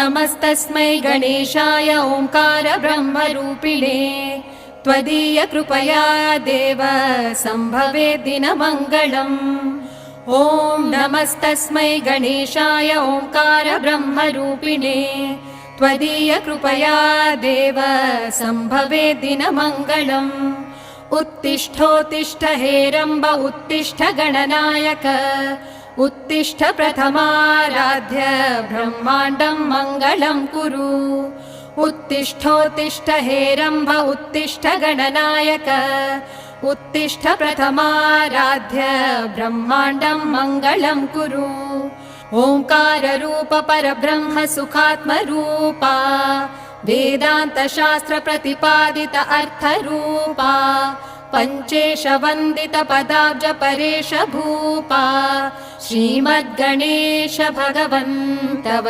नमस्तस्मै गणेशाय ओंकार ब्रह्मरूपिणे त्वदीय कृपया देव संभवे दिनमङ्गलम्। ॐ नमस्तस्मै गणेशाय ओंकार ब्रह्मरूपिणे त्वदीय कृपया देव संभवे दिनमङ्गलम्। उत्तिष्ठोत्तिष्ठ हेरम्ब उत्तिष्ठ गणनायक उत्तिष्ठ प्रथमाराध्य ब्रह्माण्डं मङ्गलं कुरु। उत्तिष्ठोत्तिष्ठ हेरम्ब उत्तिष्ठ गणनायक उत्तिष्ठ प्रथमाराध्य ब्रह्माण्डं मङ्गलं कुरु। ओंकाररूप परब्रह्म सुखात्मरूपा वेदान्त शास्त्र प्रतिपादित अर्थरूपा पञ्चेश वन्दित पदाब्ज परेश भूपा श्रीमद्गणेश भगवन् तव